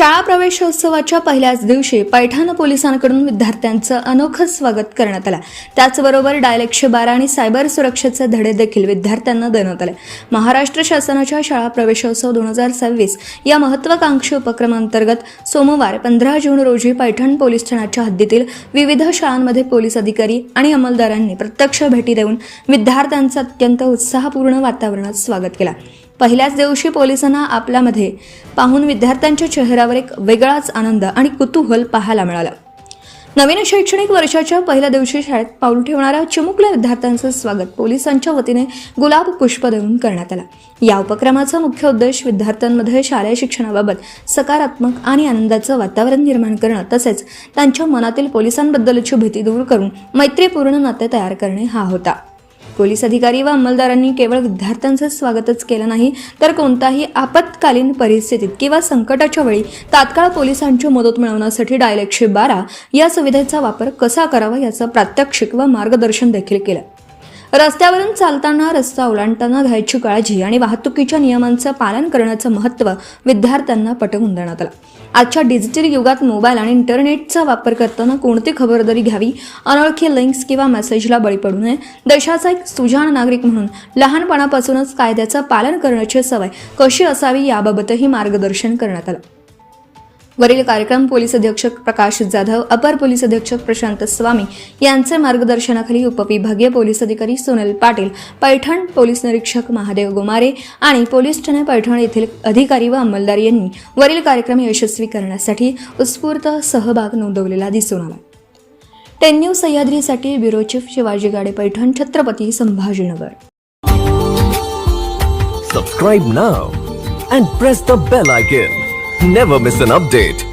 शाळा प्रवेशोत्सवाच्या पहिल्याच दिवशी पैठण पोलिसांकडून विद्यार्थ्यांचं अनोखं स्वागत करण्यात आलं। त्याचबरोबर डायल 112 आणि सायबर सुरक्षेचे धडे देखील विद्यार्थ्यांना देण्यात आले। महाराष्ट्र शासनाच्या शाळा प्रवेशोत्सव 2026 या महत्त्वाकांक्षी उपक्रमांतर्गत सोमवार 15 जून रोजी पैठण पोलीस ठाण्याच्या हद्दीतील विविध शाळांमध्ये पोलीस अधिकारी आणि अंमलदारांनी प्रत्यक्ष भेटी देऊन विद्यार्थ्यांचं अत्यंत उत्साहपूर्ण वातावरणात स्वागत केलं। पहिल्याच दिवशी पोलिसांना आपल्यामध्ये पाहून विद्यार्थ्यांच्या चेहऱ्यावर एक वेगळाच आनंद आणि कुतूहल पाहायला मिळालं। नवीन शैक्षणिक वर्षाच्या पहिल्या दिवशी शाळेत पाऊल ठेवणाऱ्या चिमुकल्या विद्यार्थ्यांचं स्वागत पोलिसांच्या वतीने गुलाब पुष्प देऊन करण्यात आलं। या उपक्रमाचा मुख्य उद्देश विद्यार्थ्यांमध्ये शालेय शिक्षणाबाबत सकारात्मक आणि आनंदाचं वातावरण निर्माण करणं तसेच त्यांच्या मनातील पोलिसांबद्दलची भीती दूर करून मैत्रीपूर्ण नाते तयार करणे हा होता। पोलीस अधिकारी व अंमलदारांनी केवळ विद्यार्थ्यांचं स्वागतच केलं नाही तर कोणताही आपत्कालीन परिस्थितीत किंवा संकटाच्या वेळी तात्काळ पोलिसांची मदत मिळवण्यासाठी डायल 112 या सुविधेचा वापर कसा करावा याचं प्रात्यक्षिक व मार्गदर्शन देखील केलं। रस्त्यावरून चालताना, रस्ता ओलांडताना घ्यायची काळजी आणि वाहतुकीच्या नियमांचं पालन करण्याचं महत्त्व विद्यार्थ्यांना पटवून देण्यात आलं। आजच्या डिजिटल युगात मोबाईल आणि इंटरनेटचा वापर करताना कोणती खबरदारी घ्यावी, अनोळखी लिंक्स किंवा मेसेजला बळी पडू नये, देशाचा एक सुजाण नागरिक म्हणून लहानपणापासूनच कायद्याचं पालन करण्याची सवय कशी असावी याबाबतही मार्गदर्शन करण्यात आलं। वरील कार्यक्रम पोलीस अधीक्षक प्रकाश जाधव, अपर पोलीस अधीक्षक प्रशांत स्वामी यांचे मार्गदर्शनाखाली उपविभागीय पोलीस अधिकारी सोनल पाटील, पैठण पोलीस निरीक्षक महादेव गुमारे आणि पोलीस ठाणे पैठण येथील अधिकारी व अंमलदार यांनी वरील कार्यक्रम यशस्वी करण्यासाठी उत्स्फूर्त सहभाग नोंदवलेला दिसून आला। 10 न्यूज सह्याद्रीसाठी bureau chief Shivaji Gade, Paithan, Chhatrapati Sambhajinagar. Subscribe now and press the bell icon. Never miss an update.